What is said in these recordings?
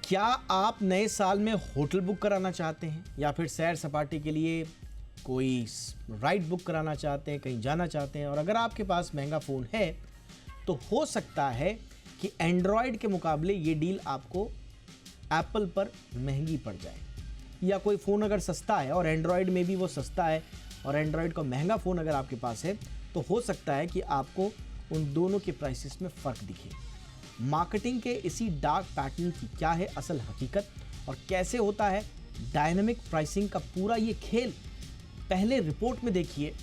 क्या आप नए साल में होटल बुक कराना चाहते हैं या फिर सैर सपाटे के लिए कोई राइड बुक कराना चाहते हैं, कहीं जाना चाहते हैं, और अगर आपके पास महंगा फ़ोन है तो हो सकता है कि एंड्रॉयड के मुकाबले ये डील आपको एप्पल पर महंगी पड़ जाए, या कोई फ़ोन अगर सस्ता है और एंड्रॉयड में भी वो सस्ता है और एंड्रॉयड का महंगा फ़ोन अगर आपके पास है तो हो सकता है कि आपको उन दोनों के प्राइसेस में फ़र्क दिखे। मार्केटिंग के इसी डार्क पैटर्न की क्या है असल हकीकत और कैसे होता है डायनामिक प्राइसिंग का पूरा ये खेल, पहले रिपोर्ट में देखिए,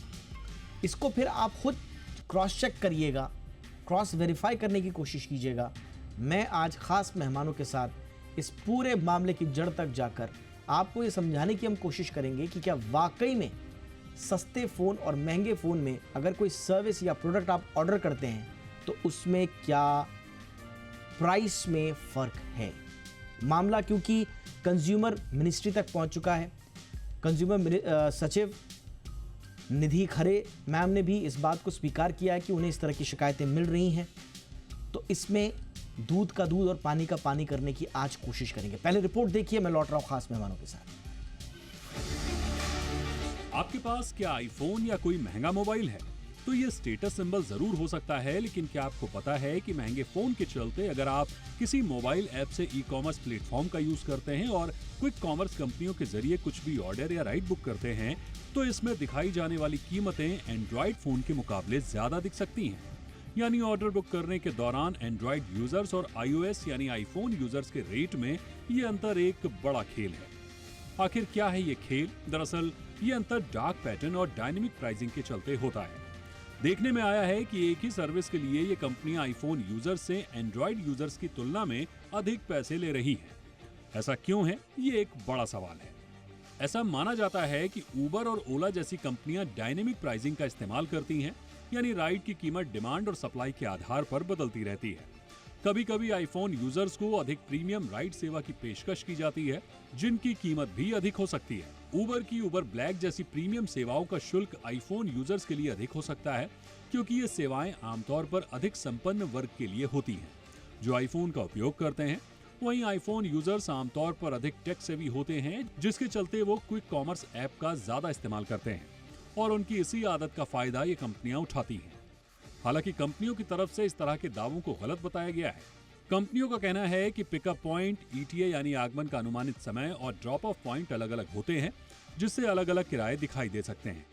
इसको फिर आप खुद क्रॉस चेक करिएगा, क्रॉस वेरीफाई करने की कोशिश कीजिएगा। मैं आज खास मेहमानों के साथ इस पूरे मामले की जड़ तक जाकर आपको ये समझाने की हम कोशिश करेंगे कि क्या वाकई में सस्ते फ़ोन और महंगे फ़ोन में अगर कोई सर्विस या प्रोडक्ट आप ऑर्डर करते हैं तो उसमें क्या प्राइस में फ़र्क है। मामला क्योंकि कंज्यूमर मिनिस्ट्री तक पहुंच चुका है। कंज्यूमर सचिव निधि खरे मैम ने भी इस बात को स्वीकार किया है कि उन्हें इस तरह की शिकायतें मिल रही हैं। तो इसमें दूध का दूध और पानी का पानी करने की आज कोशिश करेंगे। पहले रिपोर्ट देखिए, मैं लौट रहा हूं खास मेहमानों के साथ। आपके पास क्या आईफोन या कोई महंगा मोबाइल है तो ये स्टेटस सिंबल जरूर हो सकता है, लेकिन क्या आपको पता है कि महंगे फोन के चलते अगर आप किसी मोबाइल ऐप से ई कॉमर्स प्लेटफॉर्म का यूज करते हैं और क्विक कॉमर्स कंपनियों के जरिए कुछ भी ऑर्डर या राइड बुक करते हैं तो इसमें दिखाई जाने वाली कीमतें एंड्रॉइड फोन के मुकाबले ज्यादा दिख सकती हैं। यानी ऑर्डर बुक करने के दौरान एंड्रॉइड यूजर्स और iOS यानी आईफोन यूजर्स के रेट में ये अंतर एक बड़ा खेल है। आखिर क्या है ये खेल? दरअसल ये अंतर डार्क पैटर्न और डायनेमिक प्राइसिंग के चलते होता है। देखने में आया है कि एक ही सर्विस के लिए ये कंपनियां आईफोन यूजर्स से एंड्रॉइड यूजर्स की तुलना में अधिक पैसे ले रही हैं। ऐसा क्यों है, ये एक बड़ा सवाल है। ऐसा माना जाता है कि उबर और ओला जैसी कंपनियां डायनेमिक प्राइसिंग का इस्तेमाल करती हैं, यानी राइड की कीमत डिमांड और सप्लाई के आधार पर बदलती रहती है। कभी कभी आईफोन यूजर्स को अधिक प्रीमियम राइड सेवा की पेशकश की जाती है, जिनकी कीमत भी अधिक हो सकती है। उबर की उबर ब्लैक जैसी प्रीमियम सेवाओं का शुल्क आईफोन यूजर्स के लिए अधिक हो सकता है, क्योंकि ये सेवाएं आमतौर पर अधिक संपन्न वर्ग के लिए होती हैं जो आईफोन का उपयोग करते हैं। वहीं आईफोन यूजर्स आमतौर पर अधिक टेक सेवी होते हैं, जिसके चलते वो क्विक कॉमर्स ऐप का ज्यादा इस्तेमाल करते हैं और उनकी इसी आदत का फायदा ये कंपनियां उठाती हैं। हालांकि कंपनियों की तरफ से इस तरह के दावों को गलत बताया गया है। कंपनियों का कहना है कि पिकअप पॉइंट, ईटीए यानी आगमन का अनुमानित समय और ड्रॉप ऑफ पॉइंट अलग अलग होते हैं, जिससे अलग अलग किराए दिखाई दे सकते हैं।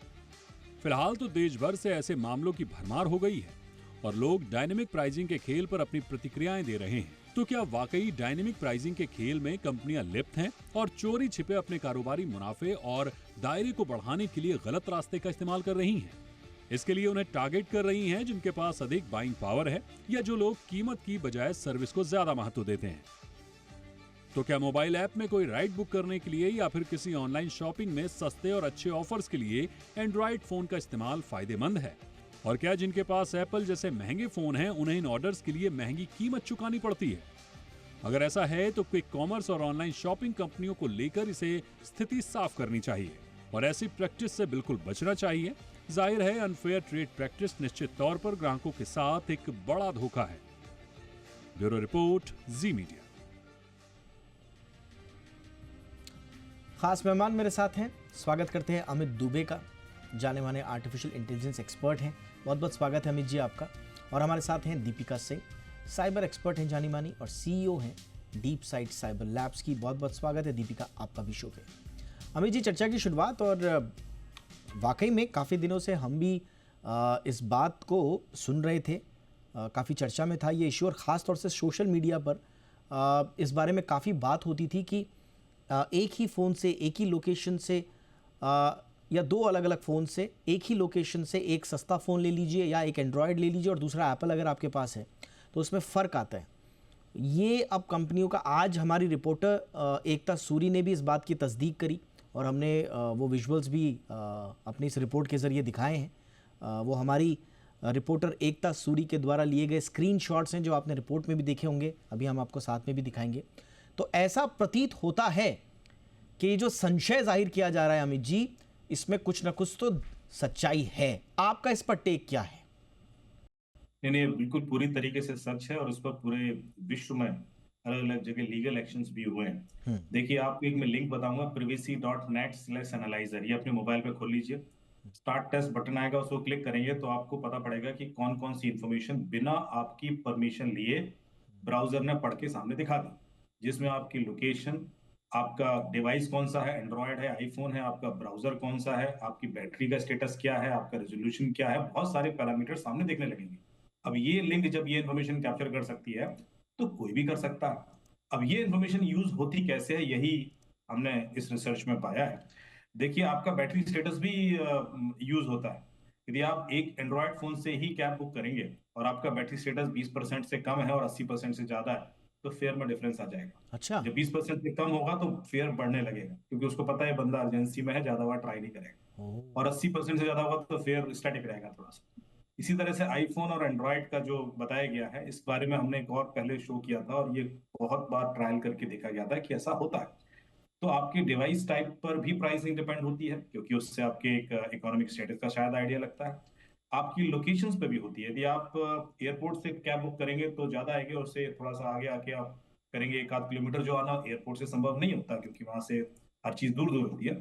फिलहाल तो देश भर से ऐसे मामलों की भरमार हो गई है और लोग डायनेमिक प्राइसिंग के खेल पर अपनी प्रतिक्रियाएं दे रहे हैं। तो क्या वाकई डायनेमिक प्राइसिंग के खेल में कंपनियां लिप्त हैं और चोरी छिपे अपने कारोबारी मुनाफे और दायरे को बढ़ाने के लिए गलत रास्ते का इस्तेमाल कर रही हैं? इसके लिए उन्हें टारगेट कर रही हैं जिनके पास अधिक बाइंग पावर है या जो लोग कीमत की बजाय सर्विस को ज्यादा महत्व देते हैं। तो क्या मोबाइल ऐप में कोई राइड बुक करने के लिए या फिर किसी ऑनलाइन शॉपिंग में सस्ते और अच्छे ऑफर्स के लिए एंड्रॉइड फोन का इस्तेमाल फायदेमंद है? और क्या जिनके पास एप्पल जैसे महंगे फोन हैं उन्हें इन ऑर्डर्स के लिए महंगी कीमत चुकानी पड़ती है? अगर ऐसा है तो क्विक कॉमर्स और ऑनलाइन शॉपिंग कंपनियों को लेकर इसे स्थिति साफ करनी चाहिए और ऐसी प्रैक्टिस से बिल्कुल बचना चाहिए। जाहिर है अनफेयर ट्रेड प्रैक्टिस निश्चित तौर पर ग्राहकों के साथ एक बड़ा धोखा है। ब्यूरो रिपोर्ट, जी मीडिया। खास मेहमान मेरे साथ हैं, स्वागत करते हैं अमित दुबे का, जाने माने आर्टिफिशियल इंटेलिजेंस एक्सपर्ट हैं। बहुत बहुत स्वागत है अमित जी आपका। और हमारे साथ हैं दीपिका सिंह, साइबर एक्सपर्ट हैं जानी मानी और सीईओ हैं डीप साइट साइबर लैब्स की। बहुत बहुत स्वागत है दीपिका आपका भी शो पे। अमित जी, चर्चा की शुरुआत, और वाकई में काफ़ी दिनों से हम भी इस बात को सुन रहे थे, काफ़ी चर्चा में था ये इशू, और ख़ास तौर से सोशल मीडिया पर इस बारे में काफ़ी बात होती थी कि एक ही फ़ोन से, एक ही लोकेशन से या दो अलग अलग फ़ोन से, एक ही लोकेशन से एक सस्ता फ़ोन ले लीजिए या एक एंड्रॉयड ले लीजिए और दूसरा एप्पल अगर आपके पास है तो उसमें फ़र्क आता है। ये अब कंपनियों का, आज हमारी रिपोर्टर एकता सूरी ने भी इस बात की तस्दीक करी और हमने वो विजुअल्स भी अपनी इस रिपोर्ट के ज़रिए दिखाए हैं। वो हमारी रिपोर्टर एकता सूरी के द्वारा लिए गए स्क्रीनशॉट्स हैं जो आपने रिपोर्ट में भी देखे होंगे, अभी हम आपको साथ में भी दिखाएंगे। तो ऐसा प्रतीत होता है कि ये जो संशय जाहिर किया जा रहा है अमित जी, इसमें कुछ ना कुछ तो सच्चाई है। आपका इस पर टेक क्या है? नहीं नहीं, बिल्कुल पूरी तरीके से सच है और उस पर पूरे विश्व में अलग अलग जगह लीगल एक्शंस भी हुए हैं। हम्म। देखिए, आपको एक मैं लिंक बताऊंगा, privacy.net/analyzer, ये अपने मोबाइल पे खोल लीजिए। स्टार्ट टेस्ट बटन आएगा, उसको क्लिक करेंगे तो आपको पता पड़ेगा कि कौन कौन सी इंफॉर्मेशन बिना आपकी परमिशन लिए ब्राउजर ने पढ़ के सामने दिखा दी, जिसमें आपकी लोकेशन, आपका डिवाइस कौन सा है, एंड्रॉयड है, आईफोन है, आपका ब्राउजर कौन सा है, आपकी बैटरी का स्टेटस क्या है, आपका रेजोल्यूशन क्या है, बहुत सारे पैरामीटर सामने दिखने लगेंगे। अब ये लिंक जब ये इन्फॉर्मेशन कैप्चर कर सकती है तो कोई भी कर सकता है। अब ये इन्फॉर्मेशन यूज होती कैसे है, यही हमने इस रिसर्च में पाया है। देखिए, आपका बैटरी स्टेटस भी यूज होता है। यदि आप एक एंड्रॉयड फोन से ही कैब बुक करेंगे और आपका बैटरी स्टेटस 20% से कम है और 80% से ज्यादा है, तो फेयर में डिफरेंस आ जाएगा। अच्छा। जब 20% से कम होगा तो फेयर बढ़ने लगेगा, क्योंकि उसको पता है बंदा अर्जेंसी में है, ज्यादा बार ट्राई नहीं करेगा। ओ। और 80% से ज्यादा होगा तो फेयर स्टैटिक रहेगा थोड़ा सा। इसी तरह से आईफोन और एंड्रॉयड का जो बताया गया है, इस बारे में हमने एक और पहले शो किया था और ये बहुत बार ट्रायल करके देखा गया था कि ऐसा होता है। तो आपके डिवाइस टाइप पर भी प्राइसिंग डिपेंड होती है, क्योंकि उससे आपके एक इकोनॉमिक स्टेटस का शायद आइडिया लगता है। आपकी लोकेशंस पे भी होती है। यदि आप एयरपोर्ट से कैब बुक करेंगे तो ज्यादा आएगी, और उससे थोड़ा सा आगे आके आप करेंगे 1 आध किलोमीटर, जो आना एयरपोर्ट से संभव नहीं होता, क्योंकि वहां से हर चीज दूर दूर होती है।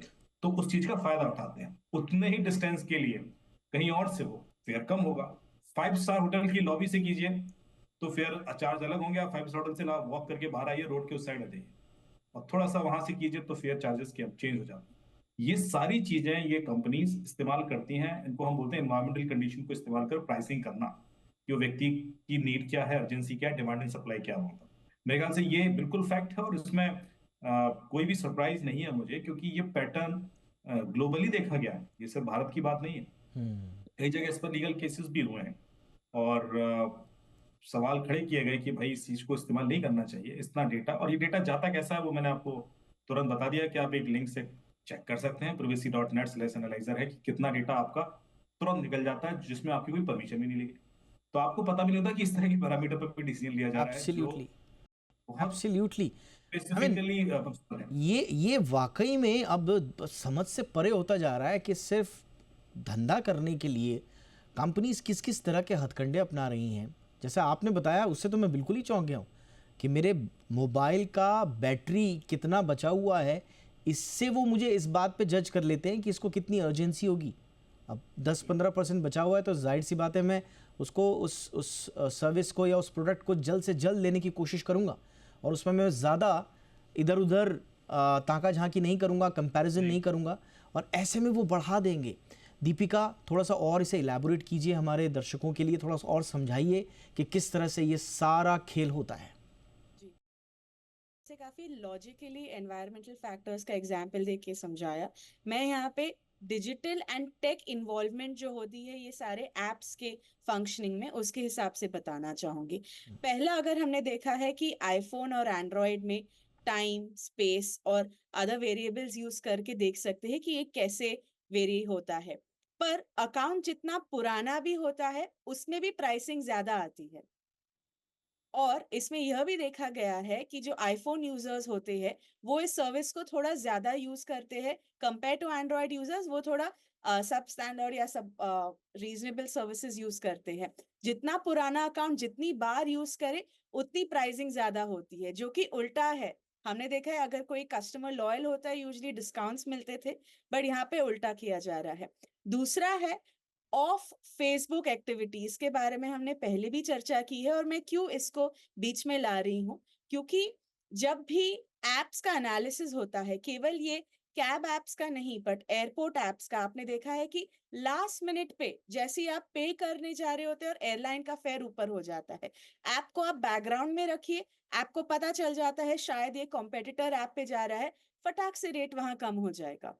तो उस चीज का फायदा उठाते हैं। उतने ही डिस्टेंस के लिए कहीं और से हो, फेयर कम होगा। 5 स्टार होटल की लॉबी से कीजिए तो फेयर चार्ज अलग होंगे। आप 5 स्टार होटल से ना वॉक करके बाहर आइए, रोड के उस साइड आ जाइए, और थोड़ा सा वहां से कीजिए तो फेयर चार्जेस के चेंज हो जाते हैं। ये सारी चीजें ये कंपनीज इस्तेमाल करती हैं। इनको हम बोलते हैं एनवायरमेंटल कंडीशन को इस्तेमाल कर प्राइसिंग करना, कि वो व्यक्ति की नीड क्या है, अर्जेंसी क्या है, डिमांड एंड सप्लाई क्या होगा। मेरे ख्याल से ये बिल्कुल फैक्ट है, और इसमें कोई भी सरप्राइज नहीं है मुझे, क्योंकि ये पैटर्न ग्लोबली देखा गया है, ये सिर्फ भारत की बात नहीं है। हम्म। कई जगह इस पर लीगल केसेस भी हुए हैं, और सवाल खड़े किए गए कि भाई इस चीज को इस्तेमाल नहीं करना चाहिए, इतना डेटा। और ये डेटा जाता कैसा है वो मैंने आपको तुरंत बता दिया, कि आप एक लिंक से चेक कर सकते हैं, privacy.net/analyzer है, कि कितना डेटा आपका तुरंत निकल जाता है जिसमें आपकी कोई परमिशन भी नहीं लगी। तो आपको पता भी नहीं होता कि इस तरह के पैरामीटर पर कोई डिसीजन लिया जा रहा है, जो एब्सोल्युटली। बहुत एब्सोल्युटली। आई मीन, स्पेसिफिकली है। ये वाकई में अब समझ से परे होता जा रहा है कि सिर्फ धंधा करने के लिए कंपनीज किस किस तरह के हथकंडे अपना रही हैं। जैसा आपने बताया, उससे तो मैं बिल्कुल ही चौंक गया हूँ कि मेरे मोबाइल का बैटरी कितना बचा हुआ है, इससे वो मुझे इस बात पे जज कर लेते हैं कि इसको कितनी अर्जेंसी होगी। अब 10-15% बचा हुआ है तो जाहिर सी बात है मैं उसको उस सर्विस को या उस प्रोडक्ट को जल्द से जल्द लेने की कोशिश करूँगा, और उसमें मैं ज़्यादा इधर उधर ताका झांकी नहीं करूँगा, कंपैरिजन नहीं करूँगा, और ऐसे में वो बढ़ा देंगे। दीपिका, थोड़ा सा और इसे इलैबोरेट कीजिए हमारे दर्शकों के लिए, थोड़ा सा और समझाइए कि किस तरह से ये सारा खेल होता है। जी, से काफी लॉजिकली एनवायरमेंटल फैक्टर्स का एग्जाम्पल दे के समझाया। मैं यहाँ पे डिजिटल एंड टेक इन्वॉल्वमेंट जो होती है ये सारे एप्स के फंक्शनिंग में, उसके हिसाब से बताना चाहूंगी। पहला, अगर हमने देखा है कि आईफोन और एंड्रॉयड में टाइम, स्पेस और अदर वेरिएबल्स यूज करके देख सकते हैं कि ये कैसे वेरी होता है। पर अकाउंट जितना पुराना भी होता है उसमें भी प्राइसिंग ज्यादा आती है। और इसमें यह भी देखा गया है कि जो आईफोन यूजर्स होते हैं वो इस सर्विस को थोड़ा ज्यादा यूज करते हैं कंपेयर टू एंड्रॉयड यूजर्स। वो थोड़ा सब स्टैंडर्ड या सब रीजनेबल सर्विसेज यूज करते हैं। जितना पुराना अकाउंट जितनी बार यूज करे उतनी प्राइसिंग ज्यादा होती है, जो कि उल्टा है। हमने देखा है अगर कोई कस्टमर लॉयल होता है यूजली डिस्काउंट्स मिलते थे, बट यहाँ पे उल्टा किया जा रहा है। दूसरा है ऑफ फेसबुक एक्टिविटीज के बारे में हमने पहले भी चर्चा की है, और मैं क्यों इसको बीच में ला रही हूँ, क्योंकि जब भी एप्स का एनालिसिस होता है, केवल ये कैब एप्स का नहीं बट एयरपोर्ट एप्स का, आपने देखा है कि लास्ट मिनट पे जैसे ही आप पे करने जा रहे होते हैं और एयरलाइन का फेयर ऊपर हो जाता है, ऐप को आप बैकग्राउंड में रखिए, ऐप को पता चल जाता है शायद ये कॉम्पिटिटर ऐप पे जा रहा है, फटाक से रेट वहां कम हो जाएगा।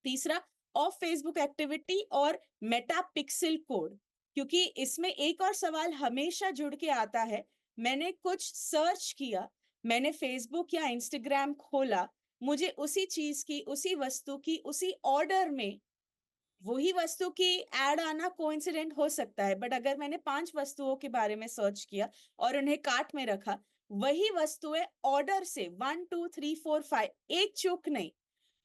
तीसरा, ऑफ फेसबुक एक्टिविटी और मेटा पिक्सल कोड, क्योंकि इसमें एक और सवाल हमेशा जुड़ के आता है। मैंने कुछ सर्च किया, मैंने फेसबुक या इंस्टाग्राम खोला, मुझे उसी चीज की, उसी वस्तु की, उसी ऑर्डर में वही वस्तु की एड आना कोइंसिडेंट हो सकता है, बट अगर मैंने 5 वस्तुओं के बारे में सर्च किया और उन्हें कार्ट में रखा, वही वस्तुएं ऑर्डर से 1 2 3 4 5 एक चूक नहीं,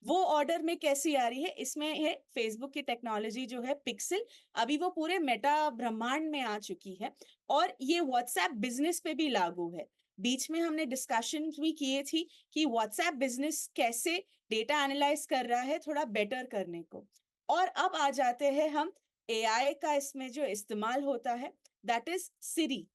वो ऑर्डर में कैसी आ रही है, इसमें है फेसबुक की टेक्नोलॉजी जो है पिक्सल। अभी वो पूरे मेटा ब्रह्मांड में आ चुकी है, और ये व्हाट्सएप बिजनेस पे भी लागू है। बीच में हमने डिस्कशन भी किए थी कि व्हाट्सएप बिजनेस कैसे डेटा एनालाइज कर रहा है थोड़ा बेटर करने को। और अब आ जाते हैं हम एआई का इसमें जो इस्तेमाल होता है, दैट इज सिरी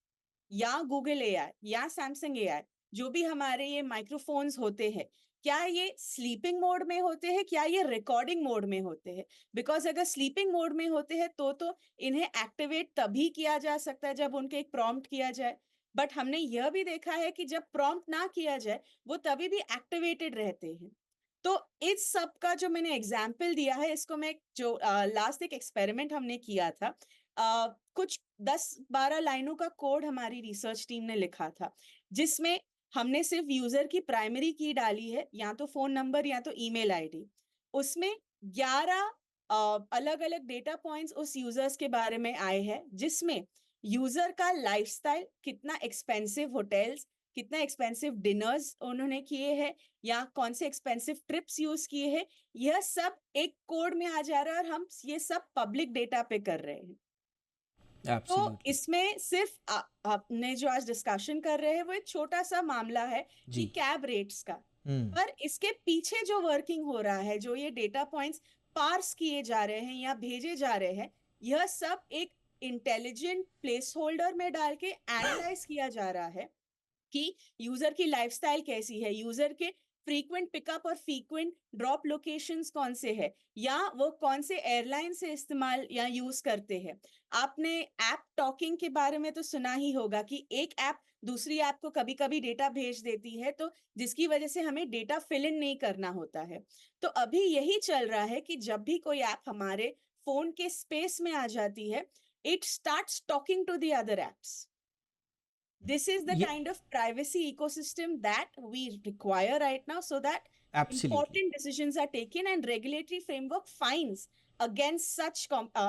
या गूगल एआई या सैमसंग एआई, जो भी हमारे ये माइक्रोफोन्स होते हैं, क्या ये स्लीपिंग मोड में होते हैं, क्या ये रिकॉर्डिंग मोड में होते हैं? बिकॉज अगर स्लीपिंग मोड में होते हैं तो इन्हें एक्टिवेट तभी किया जा सकता है जब उनके एक प्रॉम्प्ट किया जाए। बट हमने यह भी देखा है कि जब प्रॉम्प्ट ना किया जाए वो तभी भी एक्टिवेटेड रहते हैं। तो इस सब का जो मैंने एग्जाम्पल दिया है, इसको मैं जो लास्ट एक एक्सपेरिमेंट हमने किया था, कुछ 10-12 लाइनों का कोड हमारी रिसर्च टीम ने लिखा था, जिसमें हमने सिर्फ यूजर की प्राइमरी की डाली है, या तो फोन नंबर या तो ईमेल आईडी। उसमें 11 अलग अलग डेटा पॉइंट्स उस यूजर्स के बारे में आए हैं, जिसमें यूजर का लाइफस्टाइल, कितना एक्सपेंसिव होटल्स, कितना एक्सपेंसिव डिनर्स उन्होंने किए हैं, या कौन से एक्सपेंसिव ट्रिप्स यूज किए हैं, यह सब एक कोड में आ जा रहा है और हम ये सब पब्लिक डेटा पे कर रहे हैं। तो एब्सोल्युटली इसमें सिर्फ आपने जो आज डिस्कशन कर रहे हैं वो एक छोटा सा मामला है कि जी। कैब रेट्स का, हम्म। पर इसके पीछे जो वर्किंग हो रहा है, जो ये डेटा पॉइंट्स पार्स किए जा रहे हैं या भेजे जा रहे हैं, यह सब एक इंटेलिजेंट प्लेस होल्डर में डाल के एनालाइज किया जा रहा है कि यूजर की लाइफस्टाइल कैसी है, यूजर के फ्रीक्वेंट पिकअप और फ्रीक्वेंट ड्रॉप लोकेशंस कौन से है, या वो कौन से एयरलाइन से इस्तेमाल या यूज करते हैं। आपने ऐप टॉकिंग के बारे में तो सुना ही होगा कि एक ऐप दूसरी ऐप को कभी कभी डेटा भेज देती है, तो जिसकी वजह से हमें डेटा फिल इन नहीं करना होता है। तो अभी यही चल रहा है कि जब भी कोई ऐप हमारे फोन के स्पेस में आ जाती है, it starts talking to the other apps. This is the ये kind of privacy ecosystem that we require right now, so that absolutely important decisions are taken and regulatory framework fines against such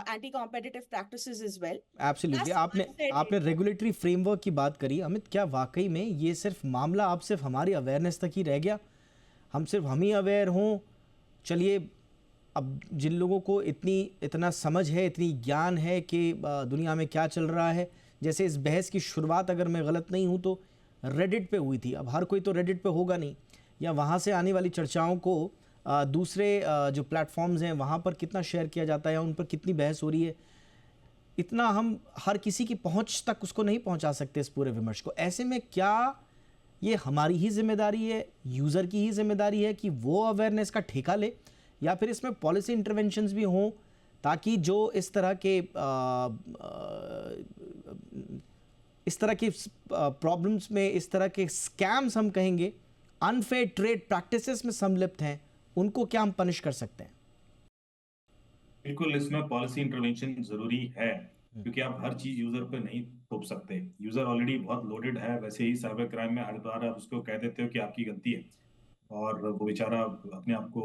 anti-competitive practices as well. Absolutely Plus आपने unfair आपने data. Regulatory framework की बात करी अमित, क्या वाकई में ये सिर्फ मामला अब सिर्फ हमारी अवेयरनेस तक ही रह गया? हम ही अवेयर हों? चलिए, अब जिन लोगों को इतना समझ है, इतनी ज्ञान है कि दुनिया में क्या चल रहा है, जैसे इस बहस की शुरुआत अगर मैं गलत नहीं हूँ तो रेडिट पे हुई थी। अब हर कोई तो रेडिट पे होगा नहीं, या वहाँ से आने वाली चर्चाओं को दूसरे जो प्लेटफॉर्म्स हैं वहाँ पर कितना शेयर किया जाता है या उन पर कितनी बहस हो रही है, इतना हम हर किसी की पहुँच तक उसको नहीं पहुँचा सकते इस पूरे विमर्श को। ऐसे में क्या ये हमारी ही जिम्मेदारी है, यूज़र की ही जिम्मेदारी है कि वो अवेयरनेस का ठेका ले, या फिर इसमें पॉलिसी इंटरवेंशंस भी हों ताकि जो इस तरह के प्रॉब्लम्स में, इस तरह के स्कैम्स हम कहेंगे, अनफेयर ट्रेड प्रैक्टिसेस में संलिप्त हैं, उनको क्या हम पनिश कर सकते हैं? बिल्कुल, इसमें पॉलिसी इंटरवेंशन जरूरी है, क्योंकि आप हर चीज यूजर पे नहीं थोप सकते। यूजर ऑलरेडी बहुत लोडेड है, वैसे ही साइबर क्राइम में हर बार आप उसको कह देते हो कि आपकी गलती है, और वो बेचारा अपने आप को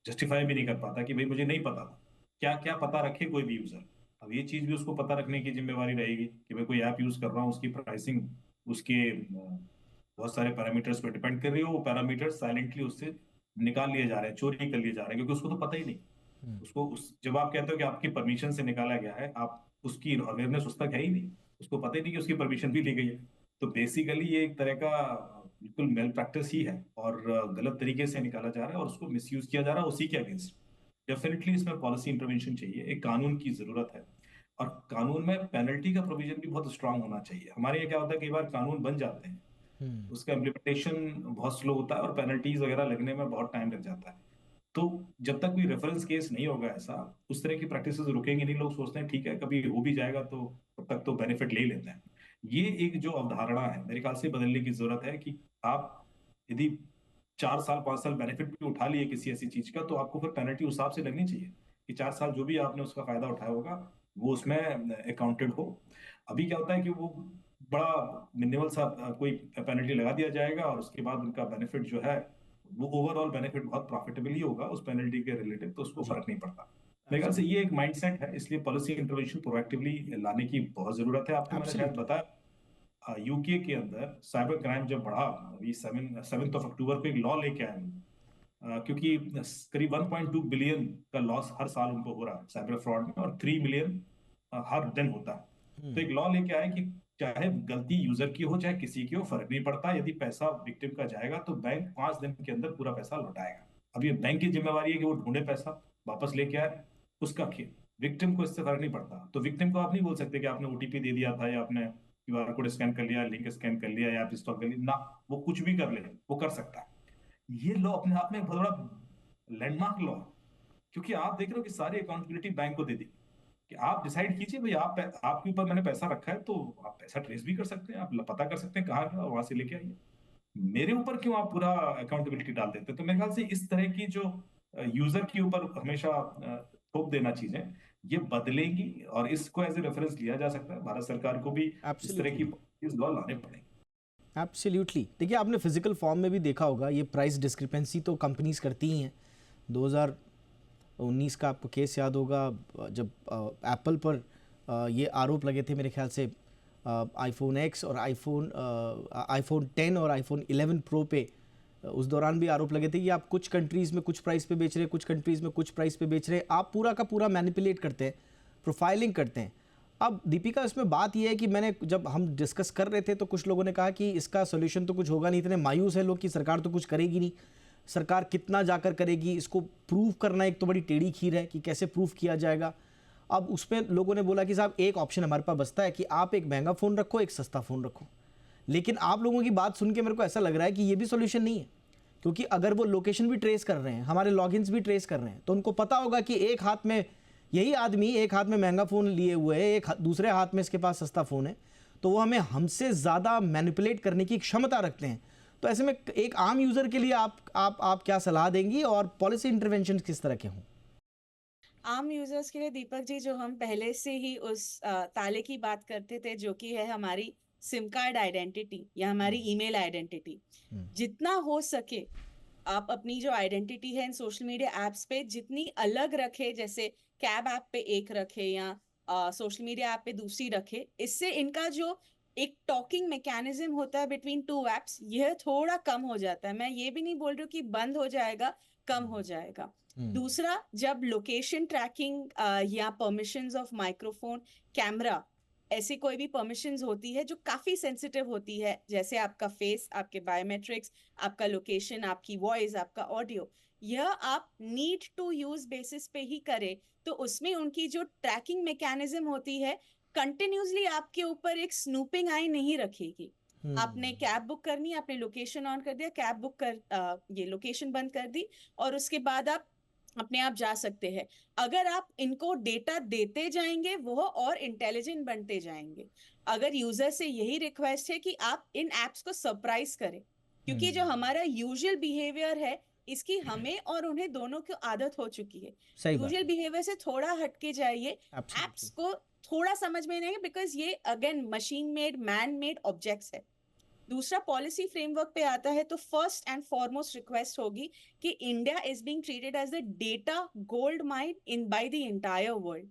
जस्टिफाई भी नहीं कर पाता कि भाई मुझे नहीं पता था। क्या क्या पता रखे कोई भी यूजर? अब ये चीज भी उसको पता रखने की जिम्मेवारी रहेगी कि मैं कोई ऐप यूज कर रहा हूँ, उसकी प्राइसिंग, उसके बहुत सारे पैरामीटर्स पे डिपेंड कर रही है, वो पैरामीटर्स साइलेंटली उससे निकाल लिए जा रहे हैं, चोरी कर लिए जा रहे हैं, क्योंकि उसको तो पता ही नहीं। उसको जब आप कहते हो कि आपकी परमिशन से निकाला गया है, आप उसकी अवेयरनेस उस तक है ही नहीं, उसको पता ही नहीं कि उसकी परमिशन भी ली गई है। तो बेसिकली ये एक तरह का बिल्कुल मेल प्रैक्टिस ही है, और गलत तरीके से निकाला जा रहा है और उसको मिसयूज किया जा रहा है उसी के अगेंस्ट। डेफिनेटली इसमें पॉलिसी इंटरवेंशन चाहिए, एक कानून की जरूरत है, और कानून में पेनल्टी का प्रोविजन भी बहुत स्ट्रांग होना चाहिए। हमारे यहाँ क्या होता है, कई बार कानून बन जाते हैं, उसका इम्प्लीमेंटेशन बहुत स्लो होता है और पेनल्टीज वगैरह लगने में बहुत टाइम लग जाता है। तो जब तक कोई रेफरेंस केस नहीं होगा ऐसा, उस तरह की प्रैक्टिसेस रुकेंगे नहीं। लोग सोचते हैं ठीक है कभी हो भी जाएगा तो तब तक तो बेनिफिट ले ही लेते हैं। ये एक जो अवधारणा है मेरे ख्याल से बदलने की जरूरत है, कि आप यदि 4 साल 5 साल बेनिफिट भी उठा लिए किसी ऐसी चीज का, तो आपको फिर पेनल्टी उस हिसाब से लगनी चाहिए कि 4 साल जो भी आपने उसका फायदा उठाया होगा वो उसमें अकाउंटेड हो। अभी क्या होता है कि वो बड़ा मिनिमल सा कोई पेनल्टी लगा दिया जाएगा, और उसके बाद उनका बेनिफिट जो है वो ओवरऑल बेनिफिट बहुत प्रॉफिटेबल ही होगा उस पेनल्टी के रिलेटेड, तो उसको फर्क नहीं पड़ता। मेरे ख्याल से ये एक माइंडसेट है, इसलिए पॉलिसी इंटरवेंशन प्रोएक्टिवली लाने की बहुत जरूरत है। आपको मैंने शायद बताया यूके के अंदर साइबर क्राइम जब बढ़ा, अभी 7 अक्टूबर को एक लॉ लेके आए, क्योंकि करीब 1.2 बिलियन का लॉस हर साल उनको हो रहा है साइबर फ्रॉड में, और 3 मिलियन हर दिन होता है। तो एक लॉ लेके आए कि चाहे गलती यूजर की हो चाहे किसी की हो, फर्क नहीं पड़ता। यदि पैसा विक्टिम का जाएगा तो बैंक 5 दिन के अंदर पूरा पैसा लौटाएगा। अब ये बैंक की जिम्मेवारी है कि वो ढूंढे पैसा, वापस लेके आए, उसका खेल। विक्टिम को इससे फर्क नहीं पड़ता। तो विक्टिम को आप नहीं बोल सकते कि आपने ओटीपी दे दिया था, या आपने क्यूआर कोड स्कैन कर लिया, लिंक स्कैन कर लिया, या आप इंस्टॉल कर लिया ना। वो कुछ भी कर ले, वो कर सकता है। ये लॉ अपने आप में एक बहुत बड़ा लैंडमार्क लॉ है, क्योंकि आप देख रहे हो कि सारी अकाउंटेबिलिटी बैंक को दे दी कि आप डिसाइड कीजिए भाई, आप आपके ऊपर मैंने पैसा रखा है, तो आप पैसा ट्रेस भी कर सकते हैं, आप पता कर सकते हैं कहाँ गया और वहां से लेके आइए। मेरे ऊपर क्यों आप पूरा अकाउंटेबिलिटी डाल देते हैं? तो मेरे ख्याल से इस तरह की जो यूजर के ऊपर हमेशा थोप देना चीजें, ये बदलेगी। और इसको एज ए रेफरेंस लिया जा सकता है, भारत सरकार को भी इस तरह की इस लॉ लाने पड़ेंगे। एब्सोल्युटली। देखिए, आपने फिजिकल फॉर्म में भी देखा होगा, ये प्राइस डिस्क्रिपेंसी तो कंपनीज करती ही हैं। 2019 का आपको केस याद होगा, जब एप्पल पर ये आरोप लगे थे, मेरे ख्याल से आईफोन एक्स और आईफोन 10 और आईफोन 11 प्रो पे उस दौरान भी आरोप लगे थे कि आप कुछ कंट्रीज़ में कुछ प्राइस पे बेच रहे हैं, कुछ कंट्रीज़ में कुछ प्राइस पे बेच रहे हैं। आप पूरा का पूरा मैनिपुलेट करते हैं, प्रोफाइलिंग करते हैं। अब दीपिका, इसमें बात यह है कि जब हम डिस्कस कर रहे थे तो कुछ लोगों ने कहा कि इसका सोल्यूशन तो कुछ होगा नहीं, इतने मायूस है लोग कि सरकार तो कुछ करेगी नहीं। सरकार कितना जाकर करेगी, इसको प्रूव करना एक तो बड़ी टेढ़ी खीर है कि कैसे प्रूव किया जाएगा। अब उसमें लोगों ने बोला कि साहब, एक ऑप्शन हमारे पास बचता है कि आप एक महंगा फ़ोन रखो, एक सस्ता फ़ोन रखो। लेकिन आप लोगों की बात सुन के मेरे को ऐसा लग रहा है कि ये भी सोल्यूशन नहीं है, क्योंकि अगर वो लोकेशन भी ट्रेस कर रहे हैं, हमारे लॉगिन्स भी ट्रेस कर रहे हैं, तो उनको पता होगा कि एक हाथ में यही आदमी एक हाथ में महंगा फ़ोन लिए हुए है, दूसरे हाथ में इसके पास सस्ता फ़ोन है, तो वो हमें हमसे ज़्यादा मैनिपुलेट करने की क्षमता रखते हैं। तो ऐसे में एक आम यूज़र के लिए आप क्या सलाह देंगी और पॉलिसी इंटरवेंशन किस तरह के हों? आम यूजर्स के लिए दीपक जी, जो हम पहले से ही उस ताले की बात करते थे, जो कि है हमारी सिम कार्ड आइडेंटिटी या हमारी ईमेल आइडेंटिटी, जितना हो सके आप अपनी जो आइडेंटिटी है इन सोशल मीडिया एप्स पे जितनी अलग रखे, जैसे कैब ऐप पे एक रखे या सोशल मीडिया ऐप पे दूसरी रखे। इससे इनका जो एक टॉकिंग मैकेनिज्म होता है बिटवीन टू एप्स, यह थोड़ा कम हो जाता है। मैं ये भी नहीं बोल रही हूँ कि बंद हो जाएगा, कम हो जाएगा। दूसरा, जब लोकेशन ट्रैकिंग या परमिशंस ऑफ माइक्रोफोन, कैमरा, ऐसी कोई भी परमिशंस होती है जो काफी सेंसिटिव होती है, जैसे आपका फेस, आपके बायोमेट्रिक्स, आपका लोकेशन, आपकी वॉइस, आपका ऑडियो, यह आप नीड टू यूज बेसिस पे ही करें, तो उसमें उनकी जो ट्रैकिंग मैकेनिज्म होती है, कंटिन्यूसली आपके ऊपर एक स्नूपिंग आई नहीं रखेगी। आपने कैब बुक करनी, आपने लोकेशन ऑन कर दिया, कैब बुक कर ये लोकेशन बंद कर दी, और उसके बाद आप अपने आप जा सकते हैं। अगर आप इनको डेटा देते जाएंगे, वो और इंटेलिजेंट बनते जाएंगे। अगर यूजर से यही रिक्वेस्ट है कि आप इन एप्स को सरप्राइज करें, क्योंकि जो हमारा यूजुअल बिहेवियर है, इसकी हमें और उन्हें दोनों को आदत हो चुकी है। यूजुअल बिहेवियर से थोड़ा हटके जाइए, एप्स को थोड़ा समझ में नहीं आएगा, बिकॉज ये again machine made, man made objects है। दूसरा, पॉलिसी फ्रेमवर्क पे आता है, तो फर्स्ट एंड फॉरमोस्ट रिक्वेस्ट होगी कि India is being treated as the data gold mine in by the entire world.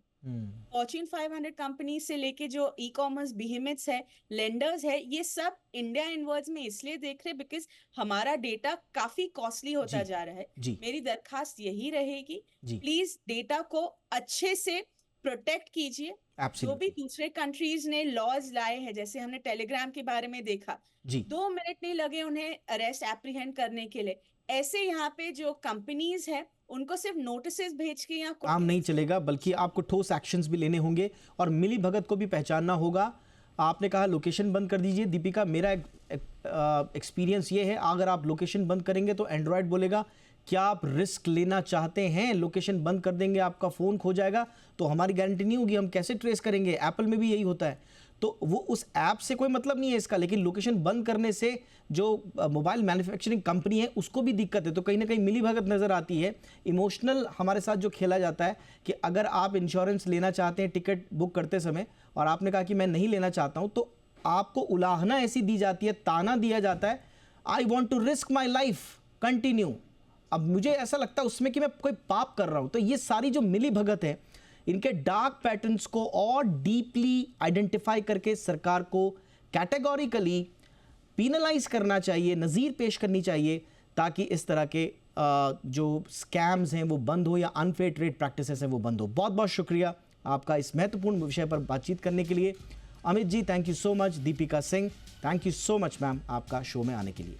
Fortune 500 company से लेके जो ई कॉमर्स बिहेमिथ्स है, लेंडर्स है, ये सब इंडिया इनवर्ड्स में इसलिए देख रहे बिकॉज हमारा डेटा काफी कॉस्टली होता जा रहा है। मेरी दरखास्त यही रहेगी, प्लीज डेटा को अच्छे से प्रोटेक्ट कीजिए। जो भी दूसरे कंट्रीज ने लॉज लाए हैं, जैसे हमने टेलीग्राम के बारे में देखा, 2 मिनट नहीं लगे उन्हें अरेस्ट एप्रीहेंड करने के लिए। ऐसे यहाँ पे जो कंपनीज है, उनको सिर्फ नोटिसेस भेज के यहाँ काम नहीं चलेगा, बल्कि आपको ठोस एक्शंस भी लेने होंगे और मिली भगत को भी पहचानना होगा। आपने कहा लोकेशन बंद कर दीजिए। दीपिका, मेरा एक्सपीरियंस ये है, अगर आप लोकेशन बंद करेंगे तो एंड्रॉयड बोलेगा क्या आप रिस्क लेना चाहते हैं, लोकेशन बंद कर देंगे आपका फ़ोन खो जाएगा, तो हमारी गारंटी नहीं होगी, हम कैसे ट्रेस करेंगे। एप्पल में भी यही होता है। तो वो उस ऐप से कोई मतलब नहीं है इसका, लेकिन लोकेशन बंद करने से जो मोबाइल मैन्युफैक्चरिंग कंपनी है उसको भी दिक्कत है। तो कहीं ना कहीं मिली भगत नज़र आती है। इमोशनल हमारे साथ जो खेला जाता है कि अगर आप इंश्योरेंस लेना चाहते हैं टिकट बुक करते समय और आपने कहा कि मैं नहीं लेना चाहता हूँ, तो आपको उलाहना ऐसी दी जाती है, ताना दिया जाता है, I want to risk my life, continue. अब मुझे ऐसा लगता है उसमें कि मैं कोई पाप कर रहा हूँ। तो ये सारी जो मिली भगत है, इनके डार्क पैटर्न्स को और डीपली आइडेंटिफाई करके सरकार को कैटेगोरिकली पीनलाइज करना चाहिए, नज़ीर पेश करनी चाहिए, ताकि इस तरह के जो स्कैम्स हैं वो बंद हो या अनफेयर ट्रेड प्रैक्टिसेस हैं वो बंद हो। बहुत बहुत शुक्रिया आपका इस महत्वपूर्ण विषय पर बातचीत करने के लिए। Amit ji thank you so much, Deepika Singh thank you so much ma'am आपका शो में आने के लिए।